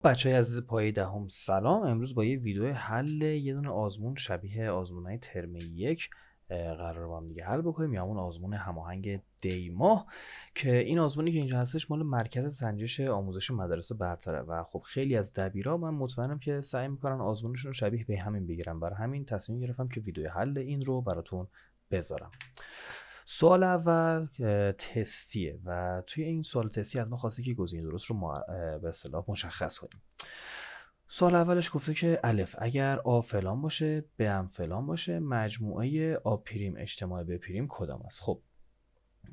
بچهای عزیز پایه دهم سلام. امروز با یه ویدیو حل یه دونه آزمون شبیه آزمونای ترم یک قرار با هم دیگه حل بکنیم، یا همون آزمون هماهنگ دی ماه که این آزمونی که اینجا هستش مال مرکز سنجش آموزش مدارس برتره و خب خیلی از دبیرا من مطمئنم که سعی میکنن آزمونشون رو شبیه به همین بگیرن. برای همین تصمیم گرفتم که ویدیو حل این رو براتون بذارم. سوال اول تستیه و توی این سوال تستی از ما خواسته که گزینه درست رو به اصطلاح مشخص کنیم. سوال اولش گفته که الف اگر آ فلان باشه ب هم فلان باشه مجموعه آ پریم اجتماع ب پریم کدام است؟ خب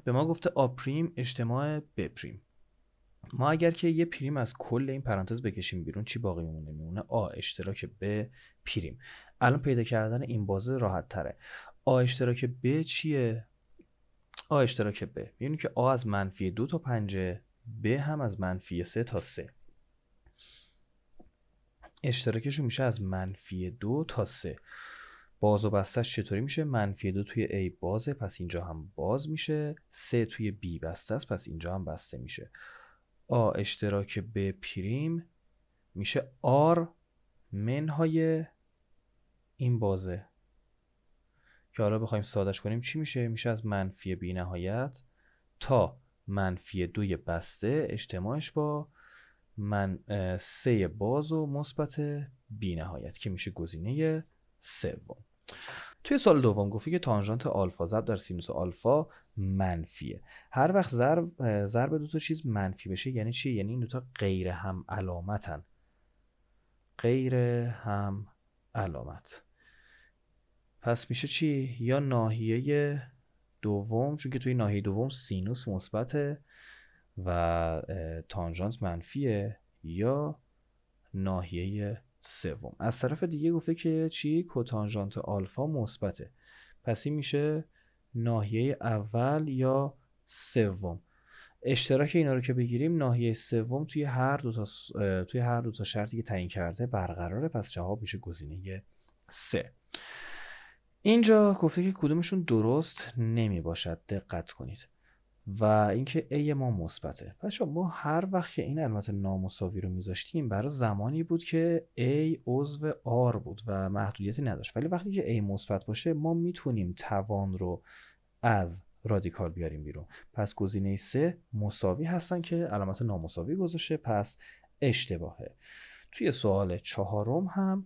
به ما گفته آ پریم اجتماع ب پریم. ما اگر که یه پریم از کل این پرانتز بکشیم بیرون چی باقی میمونه؟ میمونه آ اشتراک ب پریم. الان پیدا کردن این بازه راحت تره. آ اشتراک ب چیه؟ آ اشتراک ب میبینیم که آ از منفی 2 تا 5، ب هم از منفی 3 تا 3. اشتراکشون میشه از منفی 2 تا 3. باز و بستش چطوری میشه؟ منفی 2 توی A بازه پس اینجا هم باز میشه، 3 توی B بسته است پس اینجا هم بسته میشه. آ اشتراک ب پریم میشه R منهای این بازه که حالا بخوایم سادش کنیم چی میشه؟ میشه از منفی بی نهایت تا منفی 2 بسته اجتماعش با من 3 باز و مثبت بی نهایت که میشه گزینه سوم. توی سال دوم گفتی که تانژانت آلفا ضرب در سینوس آلفا منفیه. هر وقت ضرب دو تا چیز منفی بشه یعنی چی؟ یعنی این دوتا غیر هم علامتن. غیر هم علامت. پس میشه چی؟ یا ناحیه دوم، چون که توی ناحیه دوم سینوس مثبته و تانژانت منفیه، یا ناحیه سوم. از طرف دیگه گفته که چی؟ کوتانژانت آلفا مثبته. پس این میشه ناحیه اول یا سوم. اشتراک اینا رو که بگیریم ناحیه سوم توی هر دو تا شرطی که تعیین کرده برقراره. پس جواب میشه گزینه 3. اینجا گفته که کدومشون درست نمی باشد، دقت کنید. و اینکه A ما مثبته. بچه ما هر وقت که این علامت نامساوی رو میذاشتیم برای زمانی بود که A عضو R بود و محدودیتی نداشت، ولی وقتی که A مثبت باشه ما میتونیم توان رو از رادیکال بیاریم بیرون. پس گزینه 3 مساوی هستن که علامت نامساوی گذاشته، پس اشتباهه. توی سوال چهارم هم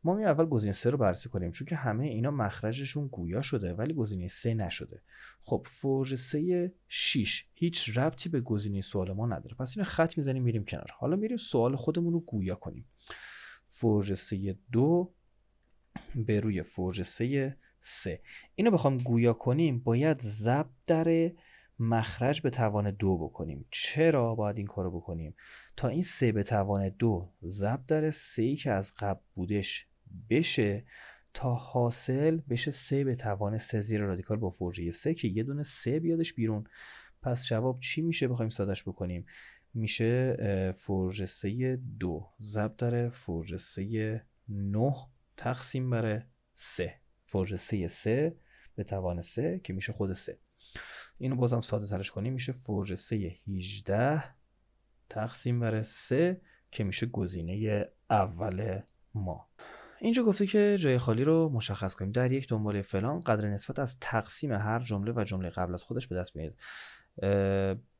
ما می اول گزینه 3 رو بررسی کنیم چون که همه اینا مخرجشون گویا شده ولی گزینه 3 نشده. خب فرض 3 6 هیچ ربطی به گزینه سوال ما نداره، پس اینو خط میزنیم میریم کنار. حالا میریم سوال خودمون رو گویا کنیم. فرض 3 2 به روی فرض 3. اینو بخوام گویا کنیم باید ضرب در مخرج به توان 2 بکنیم. چرا باید این کارو بکنیم؟ تا این 3 به توان 2 ضرب در 3 که از قبل بودش بشه تا حاصل بشه 3 به توان 3 زیر رادیکال با فرضیه 3 که یه دونه 3 بیادش بیرون. پس جواب چی میشه بخوایم سادش بکنیم؟ میشه فرضیه 2 ضرب در فرضیه 9 تقسیم بر 3. فرضیه 3 به توان 3 که میشه خود 3. اینو بازم ساده ترش کنیم میشه فرضیه 18 تقسیم بر 3 که میشه گزینه اول ما. اینجا گفته که جای خالی رو مشخص کنیم. در یک دنباله فلان قدر نسبت از تقسیم هر جمله و جمله قبل از خودش به دست میاد.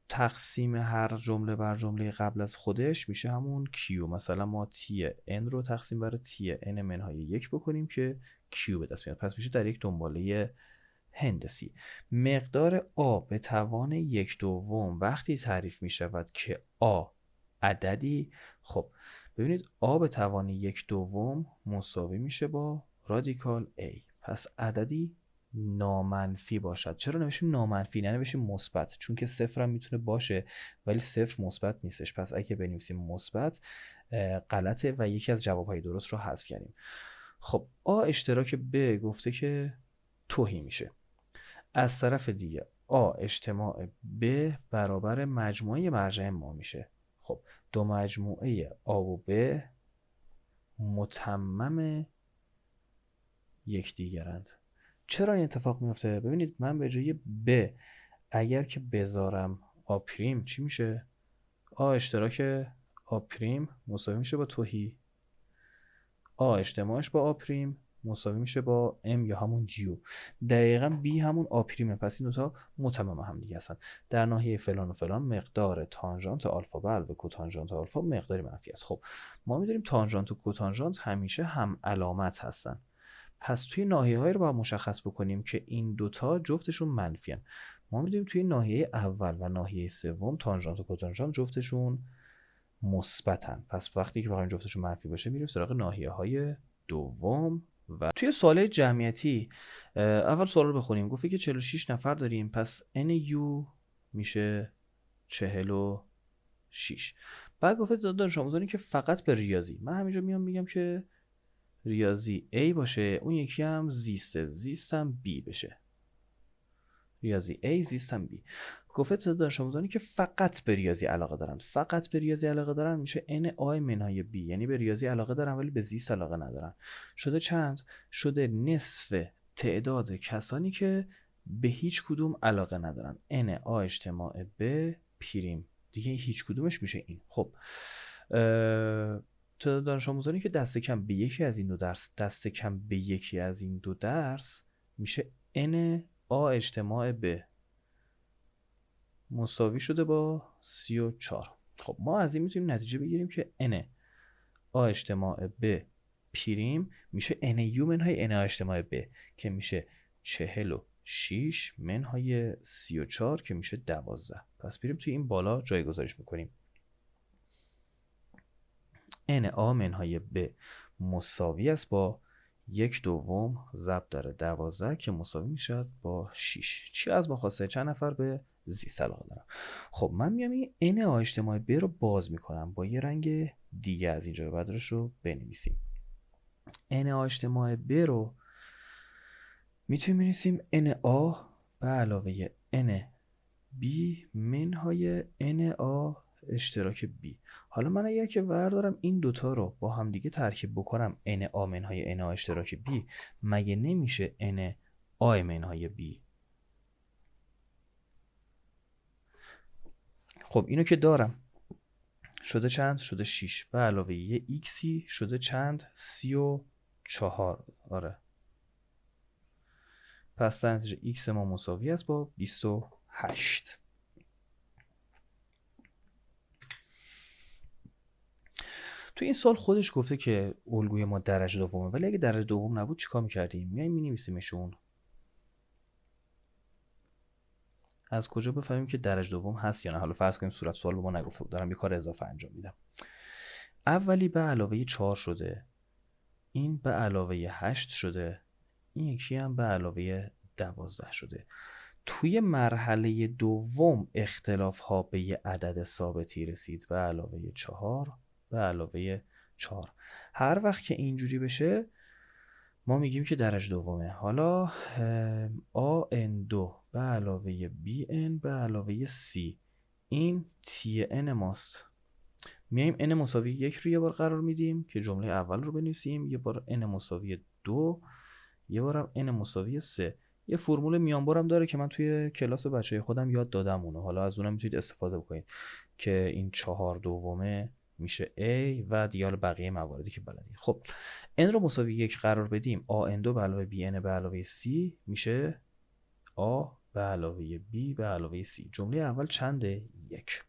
تقسیم هر جمله بر جمله قبل از خودش میشه همون کیو. مثلا ما تی n رو تقسیم بر تی n منهای 1 بکنیم که کیو به دست میاد. پس میشه در یک دنباله هندسی. مقدار آ به توان 1/2 وقتی تعریف می شود که آ عددی، خب ببینید آ به توان 1/2 مساوی میشه با رادیکال A. پس عددی نامنفی باشد. چرا نوشیم نامنفی ننوشیم مثبت؟ چون که صفر هم میتونه باشه ولی صفر مثبت نیستش. پس اگه بنویسیم مثبت غلطه و یکی از جوابهای درست رو حذف کردیم. خب آ اشتراک ب گفته که توهی میشه. از طرف دیگه آ اجتماع ب برابر مجموعه مرجع ما میشه. خب دو مجموعه آ و ب متمم یکدیگرند. چرا این اتفاق میفته؟ ببینید من به جای ب اگر که بذارم آ پریم چی میشه؟ آ اشتراک آ پریم مساوی میشه با توهی، آ اجتماعش با آ پریم مساوی میشه با ام یا همون یو. دقیقاً بی همون آ پریمه، پس این دوتا متمم هم دیگه هستن. در ناحیه فلان و فلان مقدار تانژانت آلفا به علاوه کوتانژانت آلفا مقداری منفی است. خب ما میدونیم تانژانت و کوتانژانت همیشه هم علامت هستن، پس توی ناحیه های رو باید مشخص بکنیم که این دوتا جفتشون منفی هن. ما میدونیم توی ناحیه اول و ناحیه سوم تانژانت و کوتانژانت جفتشون مثبتن، پس وقتی که بخوایم جفتشون منفی باشه میریم سراغ ناحیه های دوم. و توی سوال جمعیتی اول سوال رو بخونیم. گفته که 46 نفر داریم، پس NU میشه 46. بعد گفته دانش آموزانی که فقط به ریاضی، من همینجا میام میگم که ریاضی A باشه، اون یکی هم زیستم B بشه. ریاضی A زیستم B. گفته تعداد دانش آموزانی که فقط به ریاضی علاقه دارند، فقط به ریاضی علاقه دارن میشه n آ منهای b، یعنی به ریاضی علاقه دارن ولی به زیست علاقه ندارن. شده چند؟ شده نصف تعداد کسانی که به هیچ کدوم علاقه ندارن. n آ اجتماع b پریم، دیگه هیچ کدومش میشه این. خب تعداد دانش آموزانی که دست کم به یکی از این دو درس، دست کم به یکی از این دو درس میشه n آ اجتماع ب مساوی شده با 34. خب ما از این میتونیم نتیجه بگیریم که n آ اجتماع ب پریم میشه n یو منهای n آ اجتماع ب که میشه 46 منهای 34 که میشه 12. پس بریم توی این بالا جایگذاریش میکنیم. n آ منهای ب مساوی است با 1/2 ضرب در 12 که مساوی میشه با 6. چی از ما خواسته؟ چند نفر به زیست علاقه دارم. خب من میام این n آ اجتماع ب رو باز میکنم با یه رنگ دیگه، از اینجا به بعدش رو بنویسیم. n آ اجتماع ب رو میتونیم بنویسیم n آ به علاوه n b منهای n آ اشتراک b. حالا من اگر که بردارم این دوتا رو با هم دیگه ترکیب بکنم n آ منهای n آ اشتراک b، مگه نمیشه n آ منهای b؟ خب اینو که دارم شده چند؟ شده 6 به علاوه یه ایکسی شده چند؟ 34. آره پس در نتیجه ایکس ما مساوی است با 28. تو این سال خودش گفته که الگوی ما درجه دومه، ولی اگه درجه دوم نبود چیکار می‌کردیم؟ میایم می‌نویسیمشون. از کجا بفهمیم که درجه دوم هست یا نه؟ حالا فرض کنیم صورت سوال به ما نگفته بود، دارم یه کار اضافه انجام میدم. اولی به علاوه 4 شده، این به علاوه 8 شده، این یکی هم به علاوه 12 شده. توی مرحله دوم اختلاف ها به یه عدد ثابتی رسید، به علاوه 4 به علاوه 4. هر وقت که اینجوری بشه ما میگیم که درجه دومه. حالا AN2 به علاوه BN به علاوه C، این TN ماست. میایم n مساوی 1 رو یه بار قرار میدیم که جمله اول رو بنویسیم، یه بار n مساوی 2، یه بارم n مساوی 3. یه فرمول میانبرم داره که من توی کلاس بچه خودم یاد دادم اونو، حالا از اونم میتونید استفاده بکنید که این 4 دومه میشه A و دیگه بقیه مواردی که بلدید. خب n رو مساوی 1 قرار بدیم، AN2 به علاوه BN به علاوه C میشه A به علاوه B به علاوه C. جمله اول چنده؟ 1.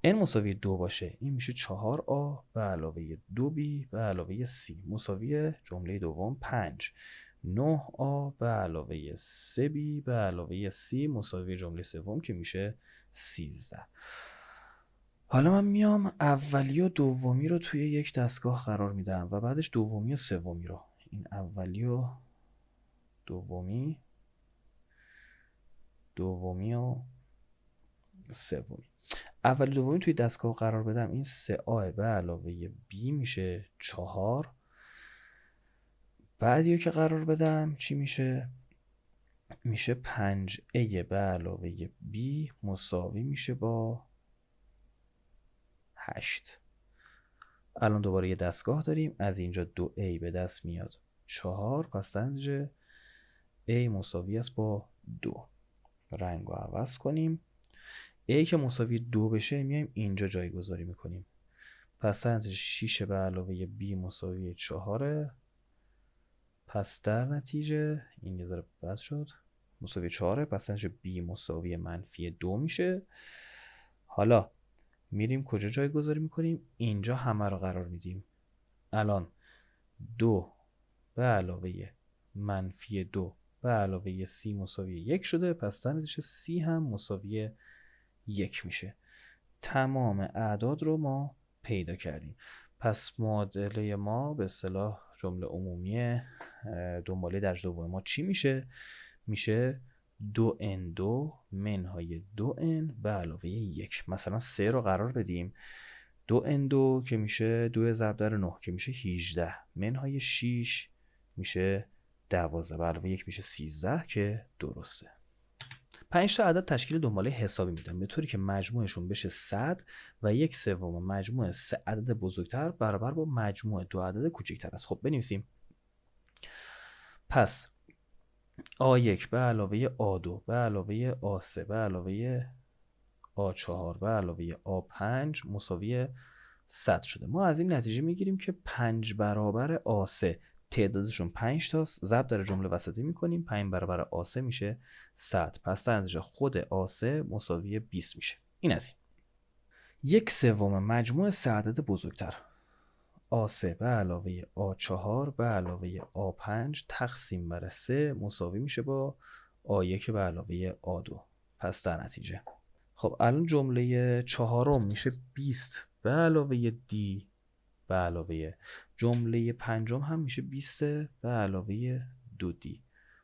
n مساوی 2 باشه، این میشه 4a به علاوه 2b به علاوه c مساوی جمله دوم 5. 9a به علاوه 3b به علاوه c مساوی جمله سوم که میشه 13. حالا من میام اولی و دومی رو توی یک دستگاه قرار میدم و بعدش دومی و سومی رو. این اولی و دومی و سومی. اول دومی توی دستگاه قرار بدم، این 3a به علاوه b میشه 4. بعدی که قرار بدم چی میشه؟ میشه 5a به علاوه b مساوی میشه با 8. الان دوباره یه دستگاه داریم، از اینجا 2a به دست میاد 4، پس نتیجه a مساوی است با 2. رنگ رو عوض کنیم. a که مساوی 2 بشه میایم اینجا جایگذاری میکنیم. پس در نتیجه 6 به علاوه b مساوی 4. پس در نتیجه این یه ذره بد شد، مساوی 4. پس در نتیجه b مساوی -2 میشه. حالا میریم کجا جایگذاری میکنیم؟ اینجا همه رو قرار میدیم. الان 2 به علاوه -2 به علاوه c مساوی 1 شده. پس در نتیجه c هم مساوی 1 میشه. تمام اعداد رو ما پیدا کردیم. پس معادله ما به اصطلاح جمله عمومی دنباله درجه دوم ما چی میشه؟ میشه 2n2 منهای 2n به علاوه 1. مثلا 3 رو قرار بدیم 2n2 که میشه 2 ضرب در 9 که میشه 18 منهای 6 میشه 12 به علاوه 1 میشه 13 که درسته. 5 تا عدد تشکیل دنباله حسابی میدن به طوری که مجموعشون بشه 100 و 1/3 مجموع 3 عدد بزرگتر برابر با مجموع 2 عدد کوچکتر است. خب بنویسیم. پس A1 به علاوه A2 به علاوه A3 به علاوه A4 به علاوه A5 مساوی 100 شده. ما از این نتیجه میگیریم که 5 برابر A3 تعدادشون 5 تاست. ضرب در جمله وسطی میکنیم. 5 برابر A3 میشه 100. پس در نتیجه خود A3 مساوی 20 میشه. این از این. 1/3 مجموع 3 عدد بزرگتر A3 به علاوه A4 به علاوه A5 تقسیم بر 3 مساوی میشه با A1 به علاوه A2. پس در نتیجه خب الان جمله چهارم میشه 20 به علاوه D به علاوه جمله پنجم هم میشه 20 به علاوه 2D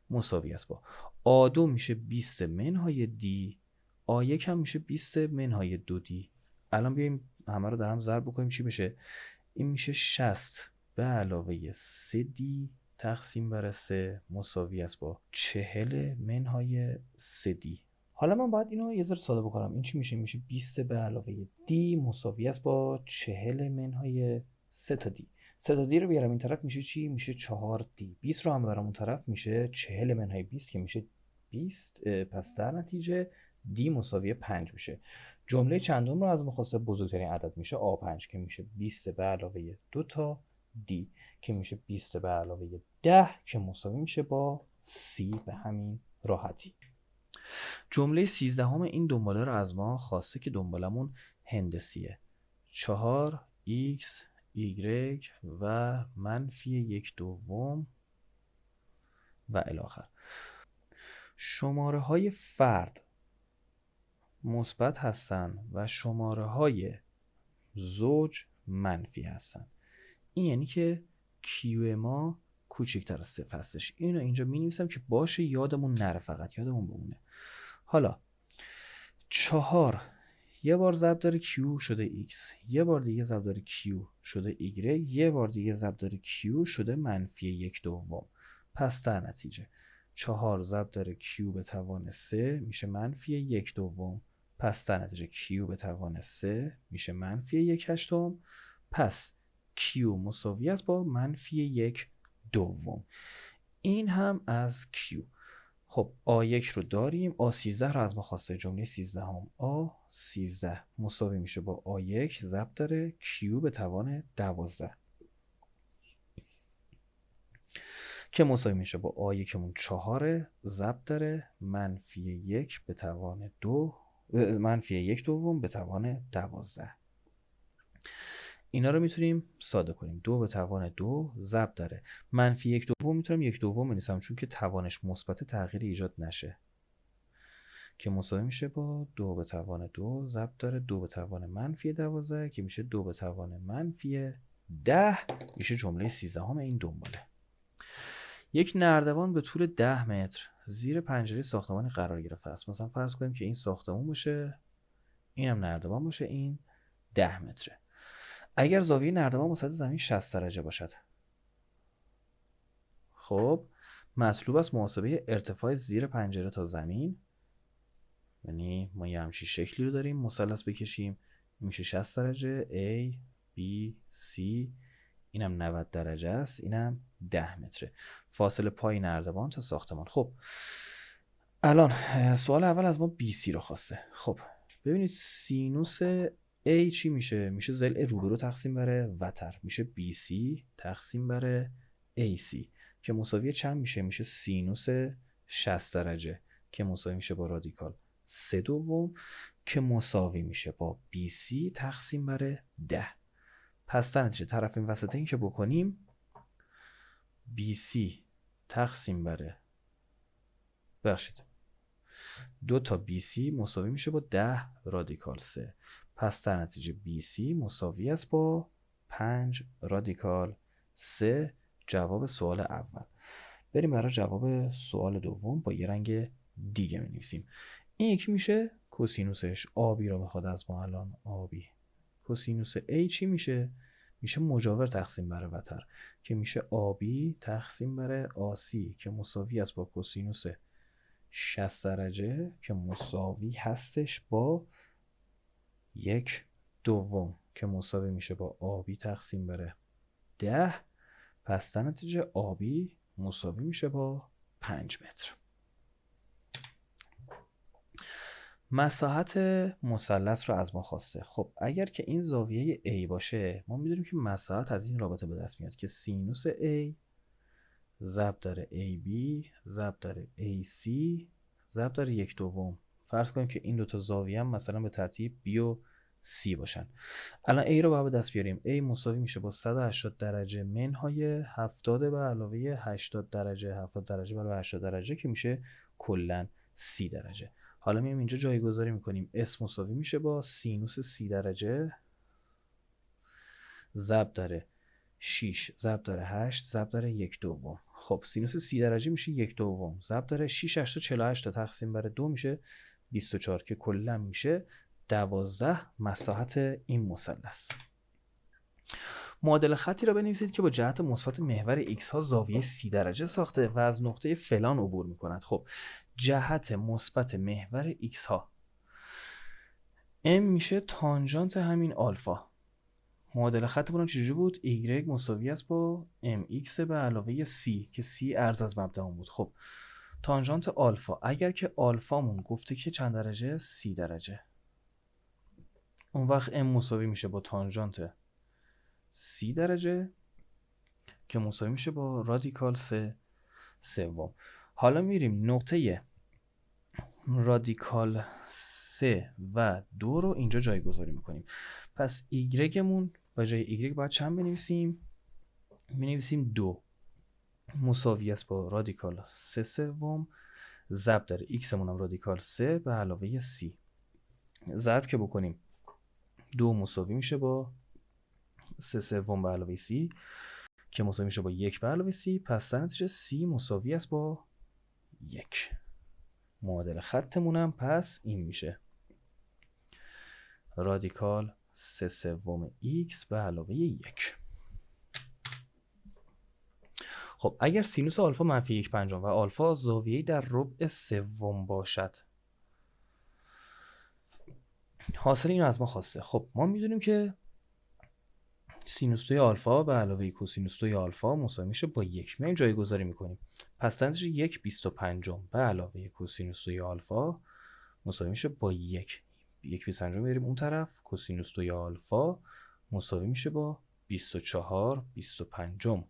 مساوی است با A2 میشه 20 منهای D، A1 هم میشه 20 منهای 2D. الان بیایم همه رو در هم ضرب بکنیم چی بشه؟ این میشه 60 به علاوه 3D تقسیم بر 3 مساوی است با 40 منهای 3D. حالا من باید اینو یه ذره ساده بکنم. این چی میشه؟ میشه 20 به علاوه D مساوی است با 40 منهای 3 تا D. 3 تا D رو بیارم این طرف میشه چی؟ میشه 4D. 20 رو هم برام اون طرف میشه 40 منهای 20 که میشه 20. پس در نتیجه D مساوی 5 میشه. جمله چندم رو از مخاطب بزرگترین عدد میشه A5 که میشه 20 به علاوه 2 تا D که میشه 20 به علاوه 10 که مساوی میشه با C. به همین راحتی. جمله 13 این دنباله رو از ما خواسته که دنبالمون هندسیه. 4x y و -1/2 و الی آخر. شماره های فرد مثبت هستن و شماره های زوج منفی هستن. این یعنی که کیو ما کوچکتر از 0 هستش. اینو اینجا می نویسم که باشه یادمون نره، فقط یادمون بمونه. حالا 4 یه بار ضرب داره Q شده X، یه بار دیگه ضرب داره Q شده Y، یه بار دیگه ضرب داره Q شده -1/2. پس در نتیجه 4 ضرب داره Q به توان 3 میشه -1/2. پس در نتیجه Q به توان 3 میشه -1/8. پس Q مساوی است با -1/2. این هم از Q. خب A1 رو داریم. A13 رو از ما خواسته. جمله 13 A13 مساوی میشه با A1 ضرب داره Q به توان 12 که مساوی میشه با A1 مون 4 ضرب داره -1 به توان 2 -1/2 به توان 12. اینا رو میتونیم ساده کنیم. 2 به توان 2 ضرب داره -1/2 میتونم 1/2 بنویسم چون که توانش مثبت تغییری ایجاد نشه که مساوی میشه با 2 به توان 2 ضرب داره 2 به توان -12 که میشه 2 به توان -10 میشه جمله 13 این دنباله. یک نردبان به طول 10 متر زیر پنجره ساختمانی قرار گرفته است. مثلا فرض کنیم که این ساختمان باشه، اینم نردبان باشه، این 10 متره. اگر زاویه نردبان با سطح زمین 60 درجه باشد، خب مطلوب است محاسبه ارتفاع زیر پنجره تا زمین. یعنی ما یه همچین شکلی رو داریم، مثلث بکشیم، میشه 60 درجه A B C، اینم 90 درجه است، اینم 10 متره. فاصله پای نردبان تا ساختمان. خب الان سوال اول از ما BC رو خواسته. خب ببینید سینوس A چی میشه؟ میشه ضلع روبرو تقسیم بر وتر، میشه BC تقسیم بر AC که مساوی چند میشه؟ میشه سینوس 60 درجه که مساوی میشه با رادیکال 3/2 که مساوی میشه با BC تقسیم بر 10. پس در نتیجه طرف این وسط این که بکنیم BC تقسیم بر بخشید 2 تا BC مساوی میشه با 10 رادیکال 3. پس در نتیجه BC مساوی است با 5 رادیکال 3. جواب سوال اول. بریم برای جواب سوال دوم. با یه رنگ دیگه می نویسیم. این یکی میشه کوسینوسش، آبی رو میخواد از ما الان، آبی. کوسینوس A چی میشه؟ میشه مجاور تقسیم بر وتر که میشه آبی تقسیم بر آسی که مساوی است با کوسینوس 60 درجه که مساوی هستش با 1/2 که مساوی میشه با آبی تقسیم بر 10. پس در نتیجه آبی مساوی میشه با 5 متر. مساحت مثلث رو از ما خواسته. خب اگر که این زاویه A باشه ما میدونیم که مساحت از این رابطه به دست میاد که سینوس A ضرب داره AB ضرب داره AC ضرب داره 1/2. فرض کنیم که این دوتا زاویه هم مثلا به ترتیب B و C باشن. الان A رو باید به دست بیاریم. A مساوی میشه با 180 درجه منهای 70 به علاوه 80 درجه 70 درجه به علاوه 80 درجه که میشه کلا 30 درجه. حالا میایم اینجا جایگذاری میکنیم. S مساوی میشه با سینوس 30 درجه ضرب داره 6 ضرب داره 8 ضرب داره 1/2. خب سینوس 30 درجه میشه 1/2 ضرب داره 6 8 تا 48 تا تقسیم بر 2 میشه 24 که کلا میشه 12 مساحت این مثلث. معادل خطی را بنویسید که با جهت مثبت محور x ها زاویه 30 درجه ساخته و از نقطه فلان عبور میکند. خب جهت مثبت محور x ها m میشه تانژانت همین آلفا. معادل خط بودم چجوری بود؟ y مساوی است با mx به علاوه c که c عرض از مبدا بود. خب تانژانت آلفا، اگر که آلفامون گفته که چند درجه؟ 30 درجه، اون وقت m مساوی میشه با تانژانت 30 درجه که مساوی میشه با رادیکال 3/3. حالا میریم نقطه رادیکال 3 و 2 رو اینجا جایگذاری میکنیم. پس ایگرگمون با جای ایگرگ باید چند بنویسیم؟ بنویسیم 2 مساوی است با رادیکال 3/3 ضرب داره x مون هم رادیکال 3 به علاوه 30. ضرب که بکنیم 2 مساوی میشه با 3/3 به علاوه 30 که مساوی میشه با 1 به علاوه 30. پس در نتیجه 30 مساوی است با 1. معادل خطمون هم پس این میشه رادیکال 3/3 x به علاوه 1. خب اگر سینوس آلفا منفی 1/5 و آلفا زاویه‌ای در ربع سوم باشد، حاصل اینو از ما خواسته. خب ما میدونیم که سینوس 2 آلفا به علاوه کوسینوس 2 آلفا مساوی میشه با 1. میایم جایگذاری میکنیم. پس در نتیجه 1/25 به علاوه کوسینوس 2 آلفا مساوی میشه با 1. 1/25 میاریم اون طرف، کوسینوس 2 آلفا مساوی میشه با 24/25.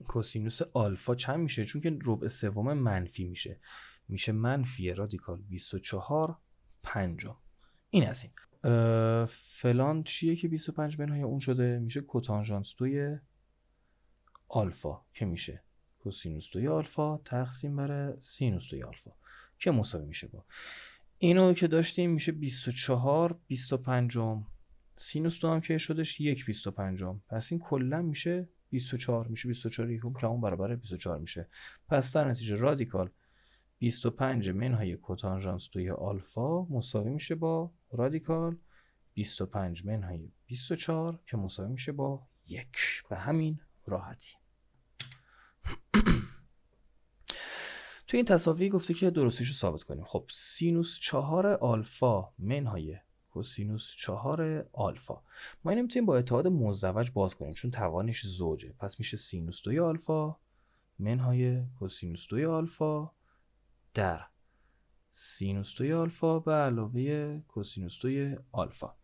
کوسینوس آلفا چند میشه؟ چون که ربع سوم منفی میشه منفی رادیکال 24/5. این از این. فلان چیه که 25 منهای اون شده؟ میشه کوتانژانت 2 آلفا که میشه کوسینوس 2 آلفا تقسیم بر سینوس 2 آلفا که مساوی میشه با اینو که داشتیم میشه 24/25. سینوس 2 هم که شدش 1/25. پس این کلا میشه 24. میشه 24 یکم که اون برابر 24 میشه. پس در نتیجه رادیکال 25 منهای کوتانژانت 2 آلفا مساوی میشه با رادیکال 25 منهای 24 که مساوی میشه با 1. به همین راحتی. تو این تساوی گفته که درستیش رو ثابت کنیم. خب سینوس 4 آلفا منهای کوسینوس 4 آلفا ما اینو میتونیم با اتحاد مزدوج باز کنیم چون توانش زوجه. پس میشه سینوس 2 آلفا منهای کوسینوس 2 آلفا در سینوس 2 آلفا به علاوه کوسینوس 2 آلفا.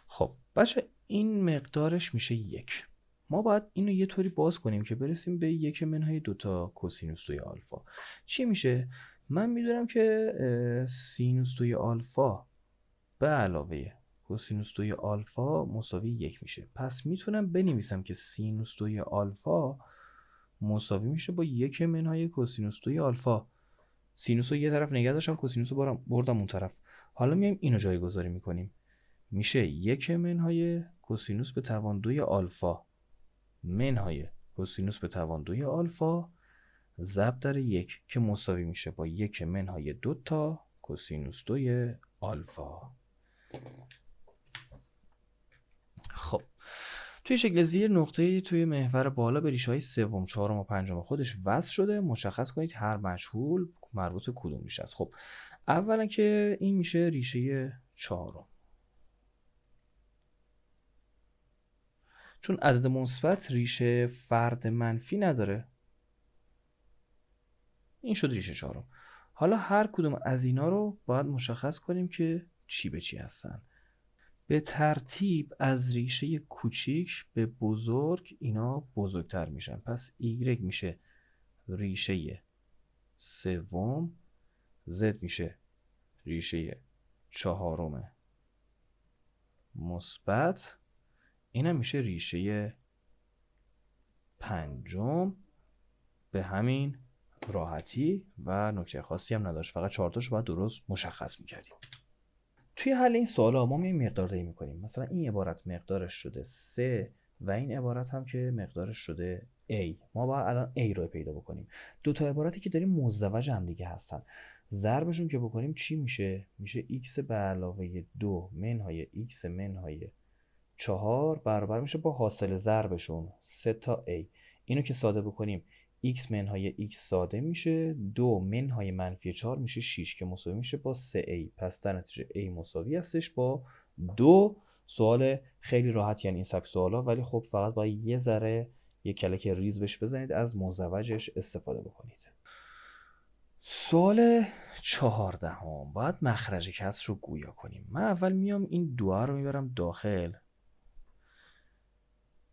خب بچه این مقدارش میشه 1. ما باید اینو یه طوری باز کنیم که برسیم به 1 منهای 2 تا کوسینوس 2 آلفا. چی میشه؟ من میدونم که سینوس 2 آلفا به علاوه کوسینوس 2 آلفا مساوی 1 میشه. پس میتونم بنویسم که سینوس 2 آلفا مساوی میشه با 1 منهای کوسینوس 2 آلفا. سینوس رو یه طرف نگه داشتم، کوسینوس رو بردم اون طرف. حالا میایم اینو جایگذاری میکنیم. میشه 1 منهای کوسینوس به توان 2 آلفا منهای کوسینوس به توان 2 آلفا ضرب در 1 که مساوی میشه با 1 منهای 2 تا کوسینوس 2 آلفا. خب توی شکل زیر نقطه توی محور بالا به ریشه‌های سوم، چهارم و پنجم خودش وصل شده. مشخص کنید هر مجهول مربوط به کدوم ریشه است. خب اولا که این میشه ریشه چهارم، چون عدد مثبت ریشه فرد منفی نداره، این شد ریشه چهارم. حالا هر کدوم از اینا رو باید مشخص کنیم که چی به چی هستن. به ترتیب از ریشه کوچیک به بزرگ اینا بزرگتر میشن. پس ایگرگ میشه ریشه سوم، زد میشه ریشه چهارم مثبت، اینم میشه ریشه پنجم. به همین راحتی و نکته خاصی هم نداشت، فقط 4 تاشو باید درست مشخص میکردیم. توی حل این سوالا ما میایم مقداردهی میکنیم. مثلا این عبارت مقدارش شده 3 و این عبارت هم که مقدارش شده A. ما باید الان A رو پیدا بکنیم. دو تا عبارتی که داریم مزدوج هم دیگه هستن، ضربشون که بکنیم چی میشه؟ میشه x به علاوه 2 منهای x منهای 4 برابر میشه با حاصل ضربشون 3 تا A. اینو که ساده بکنیم x منهای x ساده میشه، 2 منهای منفی 4 میشه 6 که مساوی میشه با 3a. پس در نتیجه a مساوی هستش با 2. سوال خیلی راحت یعنی این سبک سوالا، ولی خب فقط باید یه ذره یک کلک ریز بهش بزنید، از مزدوجش استفاده بکنید. سوال 14 باید مخرج کسر رو گویا کنیم. من اول میام این 2 رو میبرم داخل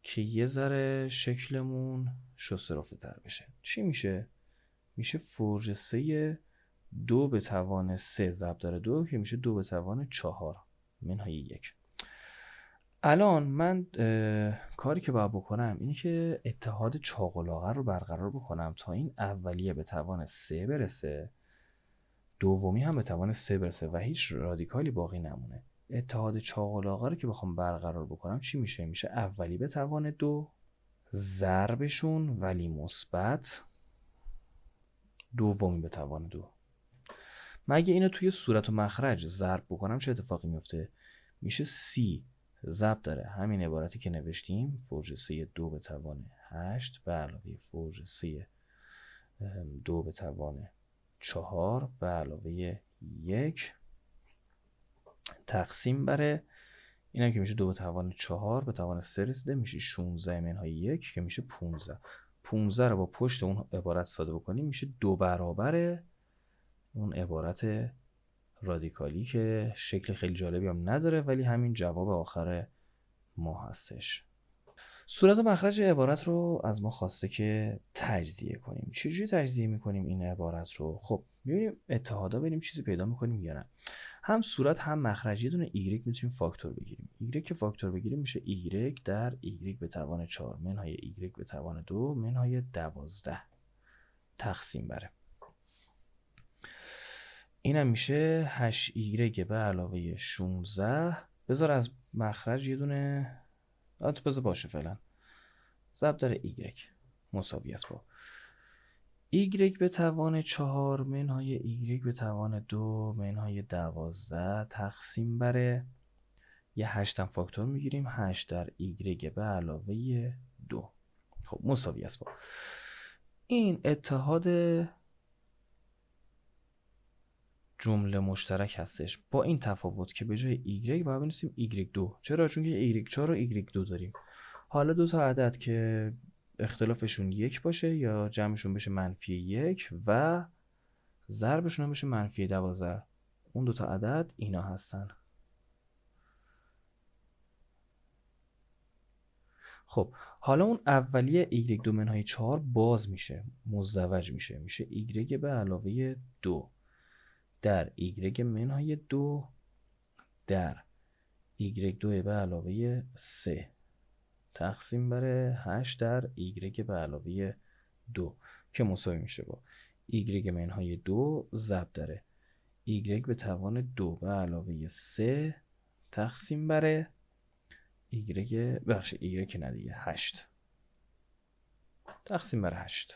که یه ذره شکلمون شسته رفته تر بشه. چی میشه؟ میشه فرجسه 2 به توان 3 ضرب در 2 که میشه 2 به توان 4 منهای 1. الان من کاری که باید بکنم اینه که اتحاد چاق و لاغر رو برقرار بکنم تا این اولیه به توان 3 برسه، دومی هم به توان 3 برسه و هیچ رادیکالی باقی نمونه. اتحاد چاق و لاغر رو که بخوام برقرار بکنم چی میشه؟ میشه اولی به توان 2 ضربشون ولی مثبت دومی به توان 2. مگه اینو توی صورت و مخرج ضرب بکنم چه اتفاقی میفته؟ میشه C ضرب داره همین عبارتی که نوشتیم، فرجسه 2 به توان 8 به علاوه فرجسه 2 به توان 4 به علاوه 1 تقسیم بر این هم که میشه 2 به توان 4 به توان 3 رسیده، میشه 16 منهای 1 که میشه 15. 15 رو با پشت اون عبارت ساده بکنیم میشه 2 برابر اون عبارت رادیکالی که شکل خیلی جالبی هم نداره ولی همین جواب آخر ما هستش. صورت و مخرج عبارت رو از ما خواسته که تجزیه کنیم. چجوری تجزیه میکنیم این عبارت رو؟ خب ببینیم اتحادا ببینیم چیزی پیدا میکنیم یا نه. هم صورت هم مخرج یه دونه ایگرگ میتونیم فاکتور بگیریم. ایگرگ که فاکتور بگیریم میشه ایگرگ در ایگرگ به توان 4 منهای ایگرگ به توان 2 منهای 12 تقسیم بره. اینم میشه 8 ایگرگ به علاوه 16. بذار از مخرج یه دونه بذار باشه فعلا ضرب در ایگرگ مساوی است با ایگرگ به توان 4 منهای ایگرگ به توان 2 منهای 12 تقسیم بر یه 8 هم فاکتور میگیریم 8 در ایگرگ به علاوه 2. خب مساوی است با این اتحاد جمله مشترک هستش، با این تفاوت که به جای ایگرگ باید بنویسیم ایگرگ 2. چرا؟ چون که ایگرگ 4 و ایگرگ 2 داریم. حالا دو تا عدد که اختلافشون 1 باشه یا جمعشون بشه -1 و ضربشون هم بشه -12. اون دوتا عدد اینا هستن. خب حالا اون اولیه y2 منهای 4 باز میشه، مزدوج میشه y به علاوه 2 در y منهای 2 در y2 به علاوه 3 تقسیم بر 8 در y به علاوه 2 که مساوی میشه با y منهای 2 ضرب در y به توان 2 به علاوه 3 تقسیم بر y که ندیگه 8 تقسیم بر 8.